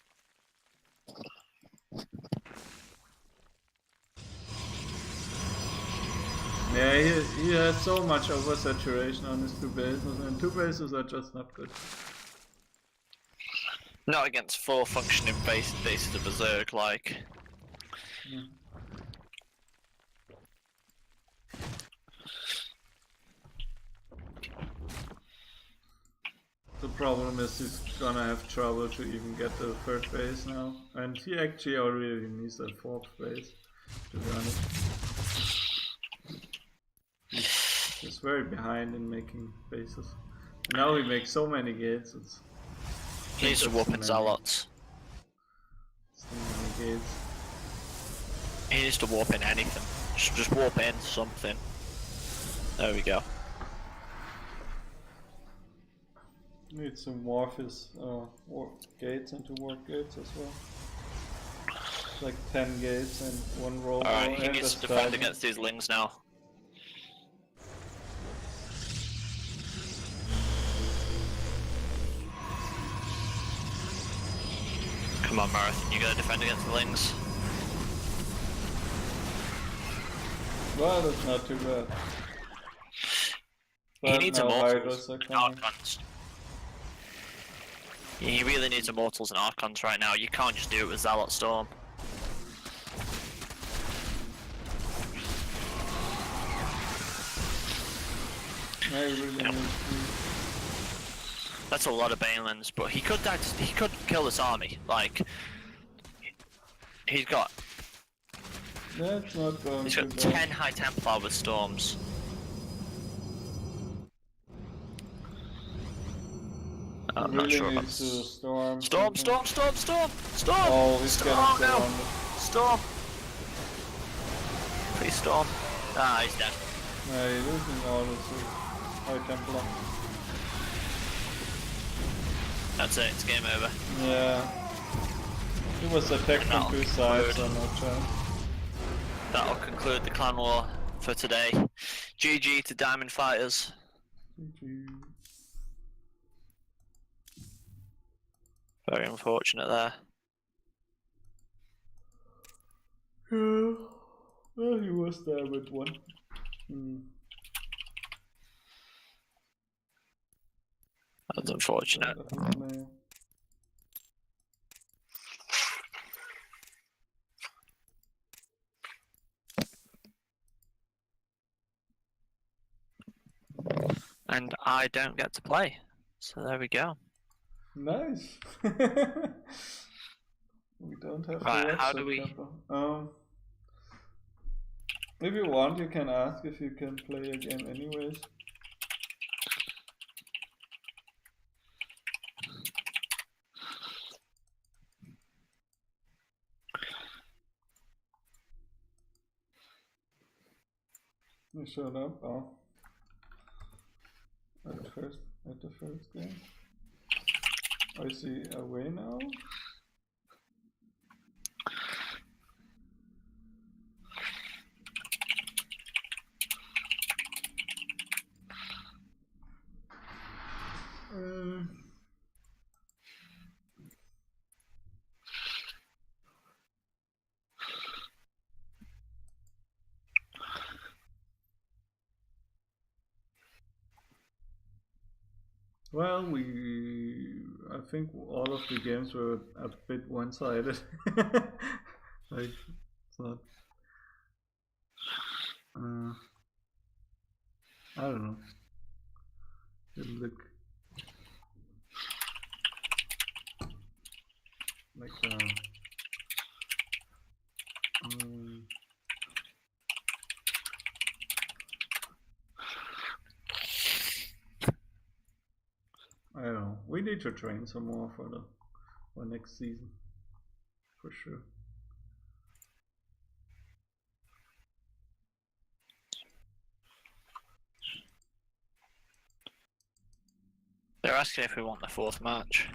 Yeah, he had so much oversaturation on his two bases, and two bases are just not good. Not against 4 functioning bases of Berserk, like. Yeah. The problem is he's gonna have trouble to even get the third base now, and he actually already needs that fourth base, to be honest. He's very behind in making bases. Now he makes so many gates, it's... He needs to warp in Zealots. So many gates. He needs to warp in anything. Just warp in something. There we go. Needs to morph his gates into warp gates as well. Like 10 gates and 1 roll. Alright, he needs to defend against these Lings now. Come on, Marathon, you gotta defend against the Lings. Well, that's not too bad. He But needs now Immortals Hydras are and coming. Archons. He really needs Immortals and Archons right now. You can't just do it with Zealot Storm. I really need to... That's a lot of Banelings, but he could die. He could kill this army. Like, he's got That's not going he's too got bad. 10 High Templar with Storms. I'm not Really sure about needs to this. storm. Storm! Oh, he's Storm! getting No! surrounded. Storm! Please Storm. Ah, he's dead. Yeah, he's losing all his High Templar. That's it, it's game over. Yeah. He was attacked from 2 sides, so no chance. That'll conclude the clan war for today. GG to DiamondFighters. GG. Very unfortunate there. Yeah. Well, he was there with 1. That's unfortunate. Definitely. And I don't get to play. So there we go. Nice. We don't have Right, to watch how that do we- camper. If you want, you can ask if you can play again anyways. He showed up. Oh, at the first game. Oh, is he away now? Well, I think all of the games were a bit one-sided. Like, it's not. I don't know. It look like I don't know. We need to train some more for next season, for sure. They're asking if we want the 4th match.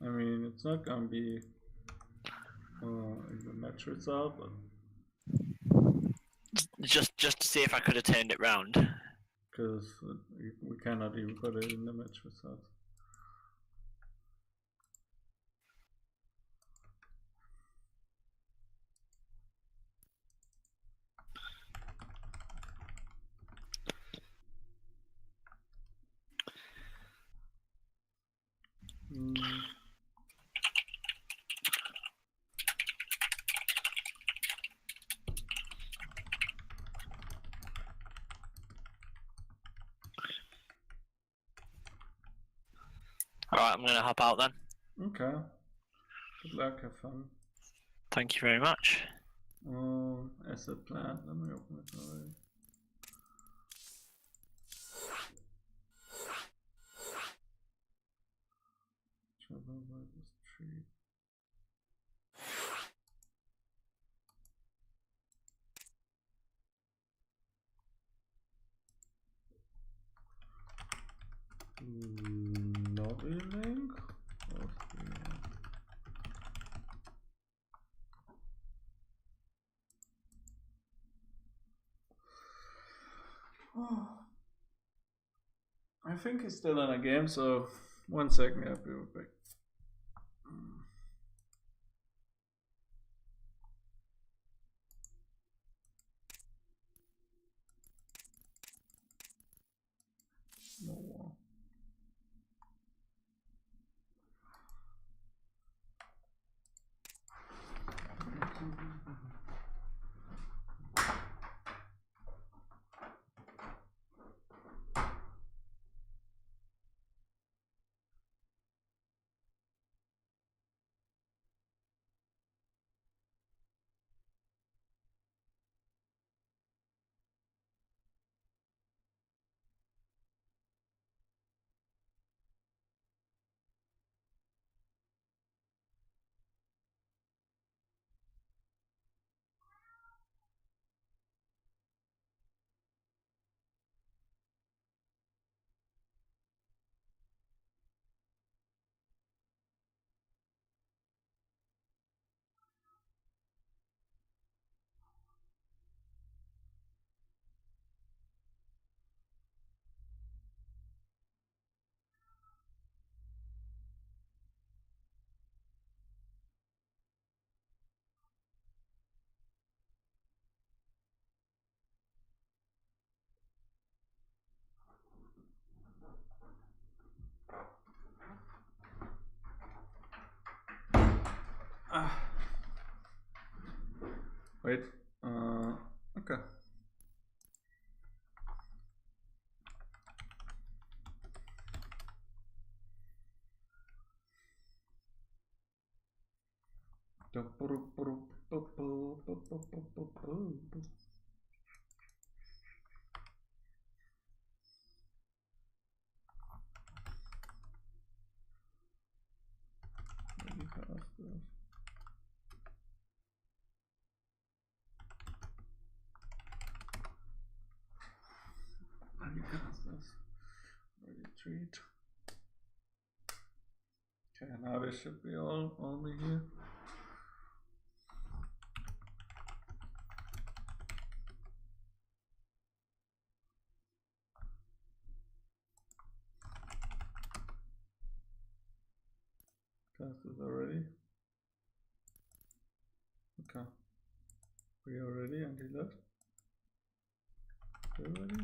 I mean, it's not gonna be in the match result, but just to see if I could have turned it round. Because we cannot even put it in the match result. Alright, I'm gonna hop out then. Okay. Good luck, have fun. Thank you very much. Asset plant, let me open it already. Trouble by this tree. Lobby link? Oh. I think he's still in a game, so 1 second, I'll be right back. No war. Wait, okay. because that's already treat. Okay, now this should be all only here. Cast this already. Okay. We are ready and he left. We're ready.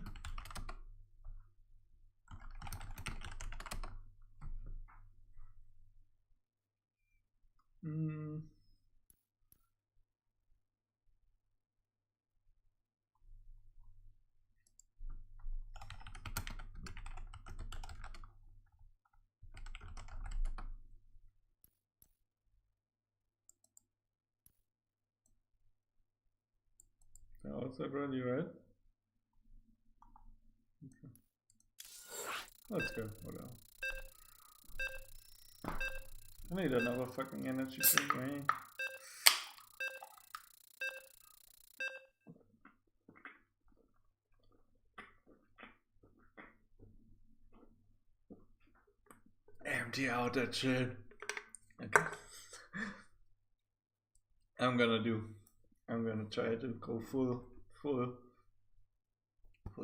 They're also ready, right? Okay. Let's go. Whatever. I need another fucking energy drink, man. Empty out that shit. Okay. I'm gonna try to go full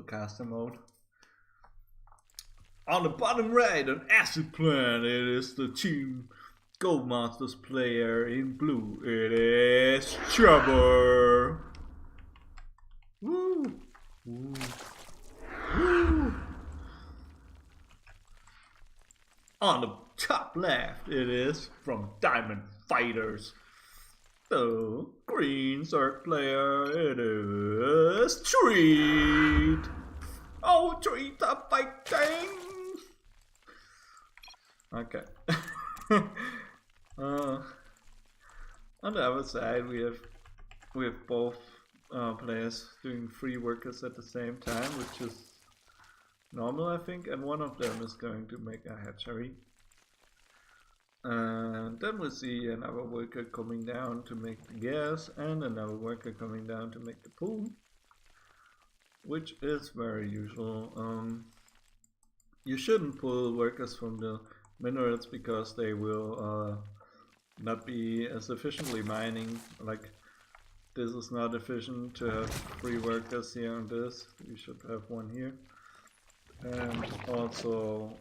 caster mode. On the bottom right, an acid plant. It is the Team Goldmasters player in blue. It is Trouble. Woo! Woo! Woo! On the top left, it is from DiamondFighters. The green circle player, it is Treat. Oh, Treat the fighting. Okay. On the other side, we have both players doing 3 workers at the same time, which is normal, I think, and one of them is going to make a hatchery. And then we see another worker coming down to make the gas, and another worker coming down to make the pool, which is very usual. You shouldn't pull workers from the minerals because they will not be as efficiently mining. Like, this is not efficient to have 3 workers here on this. You should have 1 here. And also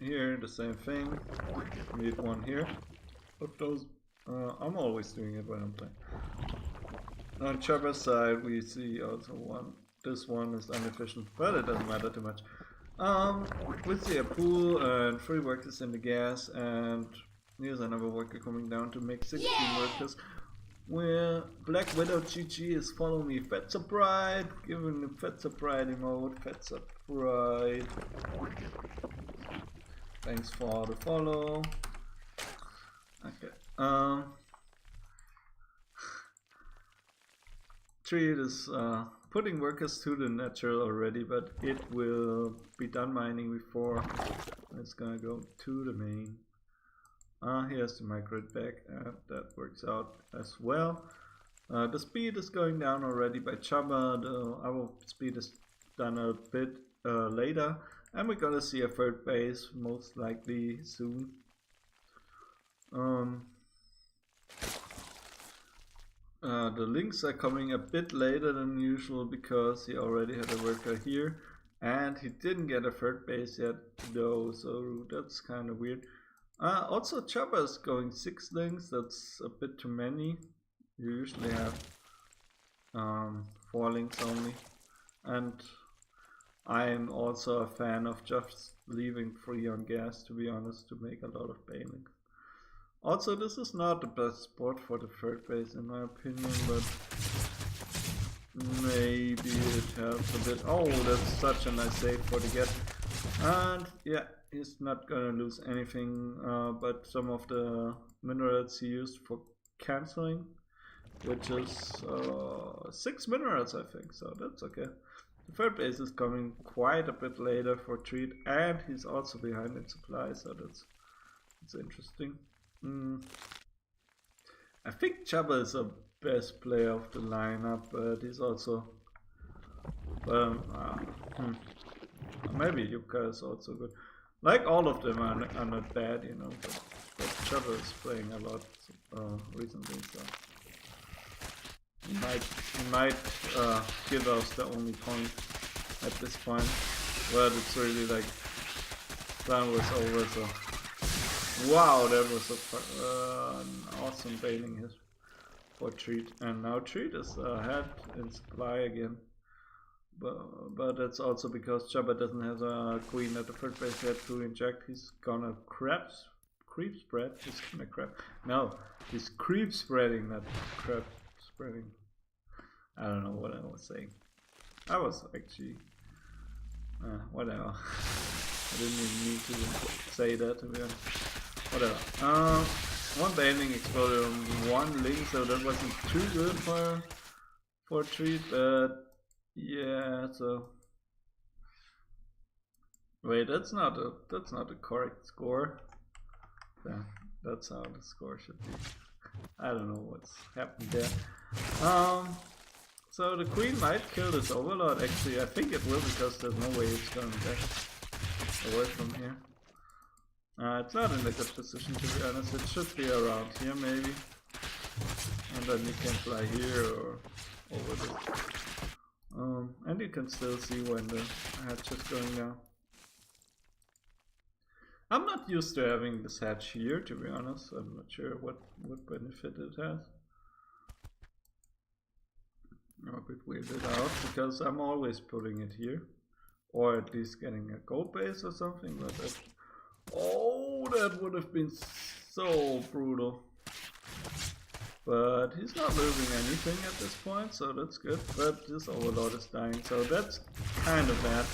here the same thing. Need 1 here. But those I'm always doing it when I'm playing. On Chopper's side we see also 1. This one is inefficient, but it doesn't matter too much. We see a pool and 3 workers in the gas, and here's another worker coming down to make 16 workers. Where Black Widow GG is following me, Fetzer Pride, giving the Fetzer Pride emote, Fetzer Pride. Thanks for the follow. Okay. Treat is putting workers to the natural already, but it will be done mining before it's gonna go to the main. Here's the microgrid back, and that works out as well. The speed is going down already by Chubba. Our speed is done a bit later, and we're gonna see a 3rd base most likely soon. The links are coming a bit later than usual because he already had a worker here, and he didn't get a 3rd base yet though, so that's kind of weird. Also, Chopper is going 6 links. That's a bit too many. You usually have 4 links only, and I'm also a fan of just leaving 3 on gas, to be honest, to make a lot of bay links. Also, this is not the best spot for the 3rd base in my opinion, but maybe it helps a bit. Oh, that's such a nice save for the get. And yeah, he's not gonna lose anything but some of the minerals he used for canceling, which is 6 minerals I think, so that's okay. The 3rd base is coming quite a bit later for Treat, and he's also behind in supply, so that's interesting. I think Chubba is the best player of the lineup, but he's also maybe Yuka is also good. Like all of them are not bad, you know, but Chopper is playing a lot recently, so he might give us the only point at this point, but it's really like plan was over. So wow, that was an awesome bailing hit for Treat, and now Treat is ahead in supply again. But that's also because Jabba doesn't have a queen at the third base yet to inject. He's gonna creep spread. He's gonna crap. No, he's creep spreading, not crap spreading. I don't know what I was saying. I was actually whatever. I didn't even need to say that, to be honest. Whatever. One banding exploded on one link, so that wasn't too good for Treat, but yeah, so wait, that's not the correct score. Yeah, that's how the score should be. I don't know what's happened there. So the queen might kill this overlord. Actually, I think it will, because there's no way it's going back away from here. It's not in a good position, to be honest. It should be around here maybe, and then you can fly here or over there. And you can still see when the hatch is going down. I'm not used to having this hatch here, to be honest. I'm not sure what benefit it has. I'm a bit weirded out because I'm always putting it here, or at least getting a gold base or something. But that would have been so brutal. But he's not losing anything at this point, so that's good. But this overlord is dying, so that's kind of bad.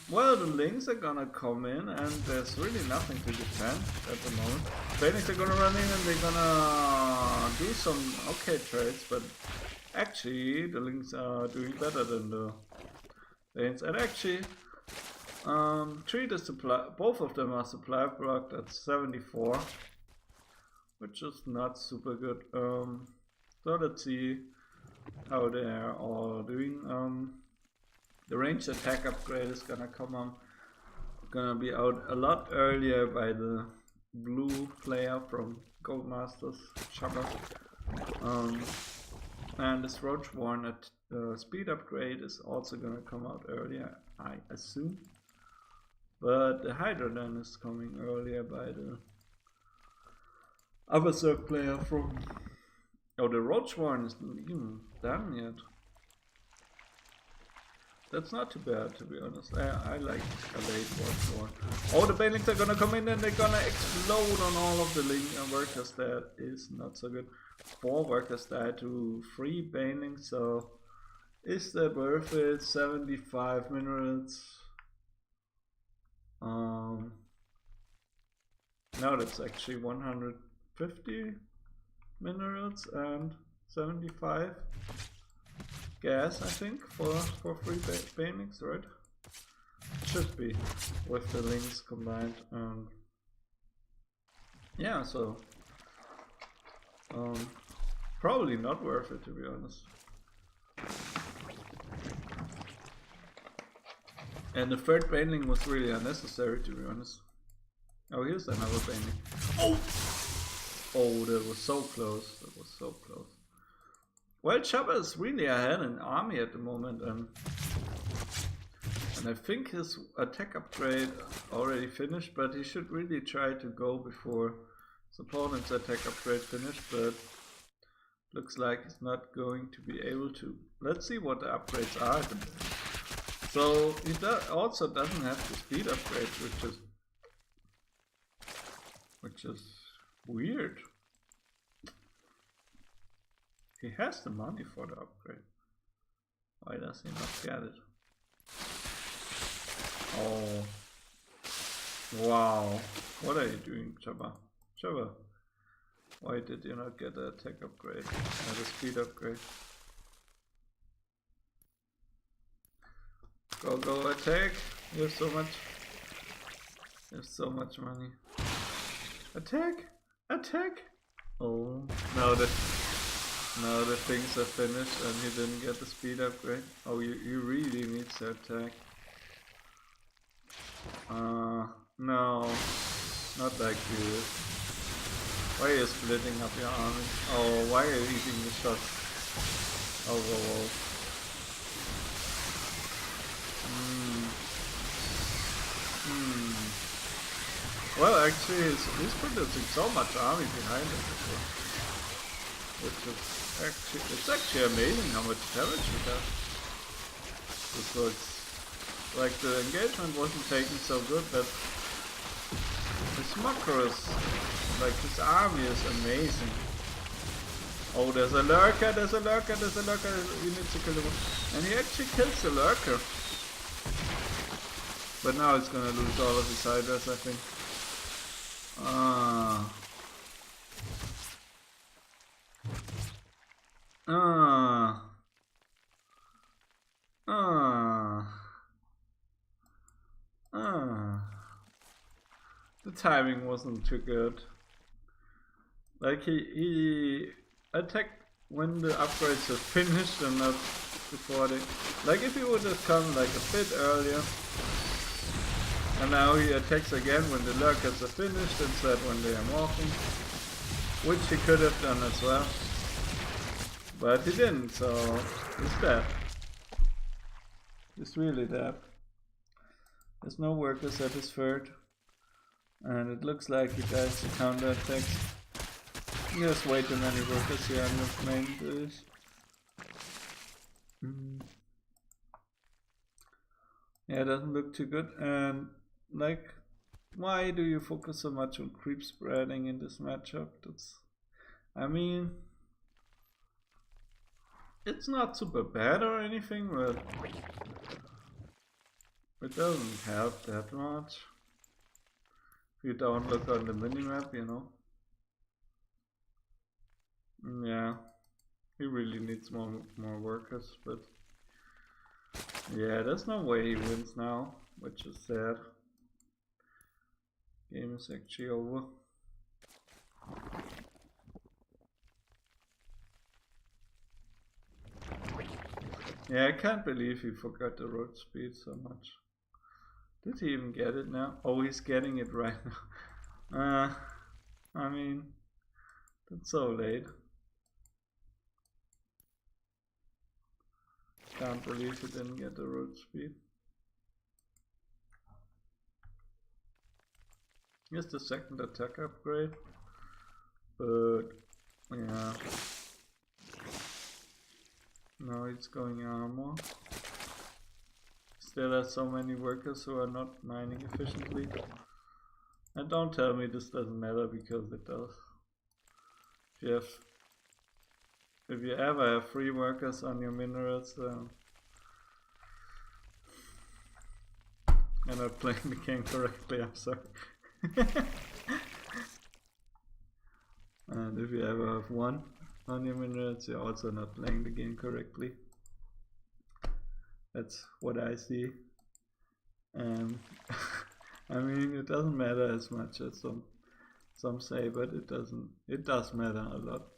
Well, the links are gonna come in, and there's really nothing to defend at the moment. Phoenix are gonna run in, and they're gonna do some okay trades, but actually the links are doing better than the lanes. And actually, Treat is supply. Both of them are supply blocked at 74. Which is not super good. So let's see how they are all doing. The ranged attack upgrade is gonna be out a lot earlier by the blue player from Goldmasters, Chopper. And this Roach Warren at speed upgrade is also gonna come out earlier, I assume. But the Hydrodon is coming earlier by the other third player from... Oh, the Roach Warren isn't even done yet. That's not too bad, to be honest. I like a late Roach Warren. Oh, the banelings are gonna come in and they're gonna explode on all of the workers. That is not so good. 4 workers died to 3 banelings, so is that worth it? 75 minerals. No, that's actually 150 minerals and 75 gas, I think, for 3 banelings, right? Should be, with the links combined. Yeah, so probably not worth it, to be honest. And the third baneling was really unnecessary, to be honest. Oh, here's another baneling. Oh! Oh, that was so close. That was so close. Well, Chopper is really ahead in army at the moment, and I think his attack upgrade already finished, but he should really try to go before his opponent's attack upgrade finished, but looks like he's not going to be able to. Let's see what the upgrades are. So he also doesn't have the speed upgrade, which is weird. He has the money for the upgrade. Why does he not get it? Oh. Wow. What are you doing, Chopper? Chopper, why did you not get the attack upgrade and the speed upgrade? Go attack! You have so much. You have so much money. Attack! Attack! Oh, now the things are finished and you didn't get the speed upgrade. Oh, you really need to attack. No, not like this. Why are you splitting up your army? Oh, why are you eating the shots? Oh, whoa, whoa. Well, actually, he's producing so much army behind him, which is it's actually amazing how much damage he does. This looks like the engagement wasn't taken so good, but his macro is, like his army is amazing. Oh, there's a lurker, there's a lurker, there's a lurker, he needs to kill him. And he actually kills the lurker. But now he's gonna lose all of his hydras, I think. The timing wasn't too good. Like he attacked when the upgrades are finished and not before they. Like if he would have come like a bit earlier. And now he attacks again when the lurkers are finished instead when they are morphing. Which he could have done as well. But he didn't, so he's dead. He's really dead. There's no workers at his third. And it looks like he dies to counter attacks. There's way too many workers here on the main base. Yeah, it doesn't look too good. And like, why do you focus so much on creep spreading in this matchup? I mean, it's not super bad or anything, but it doesn't help that much. If you don't look on the minimap, you know. Yeah, he really needs more workers, but yeah, there's no way he wins now, which is sad. Game is actually over. Yeah, I can't believe he forgot the road speed so much. Did he even get it now? Oh, he's getting it right now. I mean, that's so late. Can't believe he didn't get the road speed. Here's the second attack upgrade. But, yeah. Now it's going armor. Still has so many workers who are not mining efficiently. And don't tell me this doesn't matter, because it does. If you ever have 3 workers on your minerals, then you're not playing the game correctly, I'm sorry. And if you ever have 1 on your minerals, you're also not playing the game correctly. That's what I see. I mean, it doesn't matter as much as some say, but it doesn't. It does matter a lot.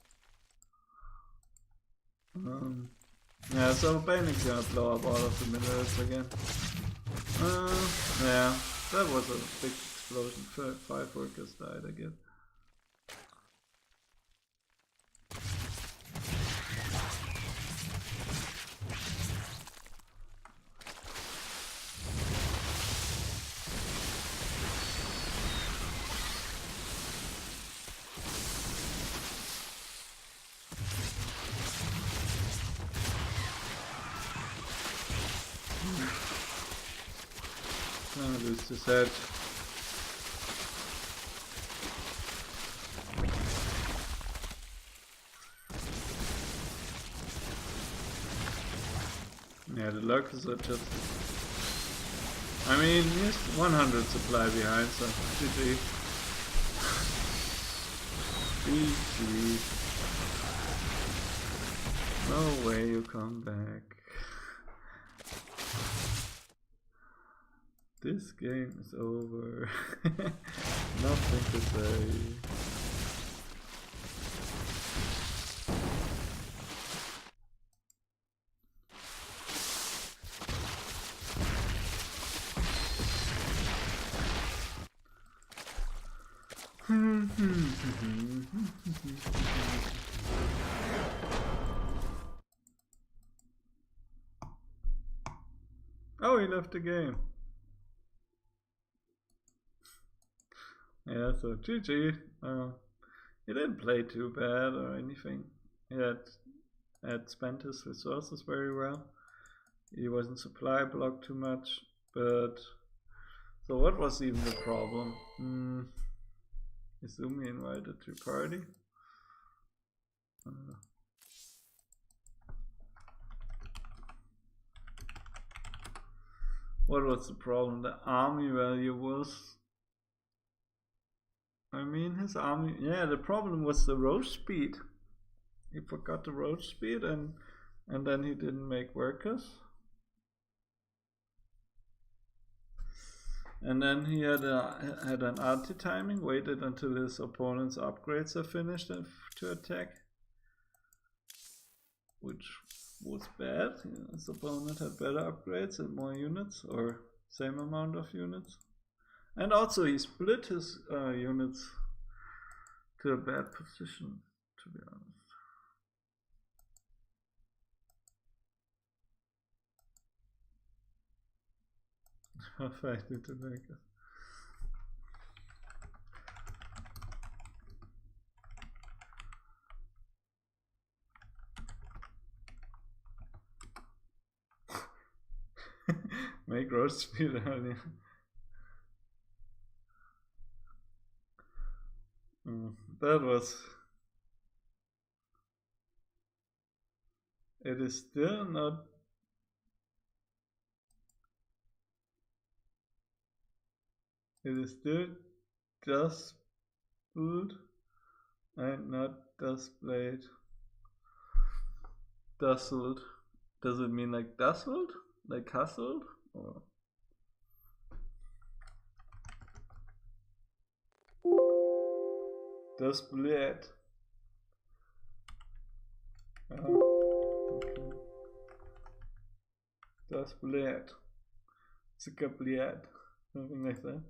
Yeah, so Bane's gonna blow up all of the minerals again. Yeah, that was a big explosion. 5 workers died again. Lose this edge. Yeah, the lurkers are just. I mean, he's 100 supply behind, so GG. GG. No way you come back. This game is over. Nothing to say. Oh, he left the game. Yeah, so GG. He didn't play too bad or anything. He had spent his resources very well. He wasn't supply blocked too much, but so what was even the problem? Izumi invited to party. What was the problem? The army value was, I mean, his army, yeah, the problem was the road speed. He forgot the road speed and then he didn't make workers. And then he had an anti-timing, waited until his opponent's upgrades are finished to attack, which was bad. His opponent had better upgrades and more units, or same amount of units. And also he split his units to a bad position, to be honest. How fast did it make it? Make road speed earlier. That was. It is still not. It is still just build and not displayed. Dazzled. Does it mean like dazzled? Like hustled? Or displayed? Okay. Displayed. Zickerblied. Something like that.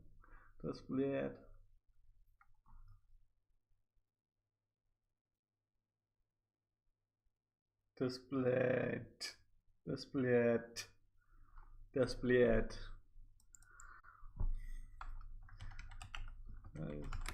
Displayed. Displayed. Nice.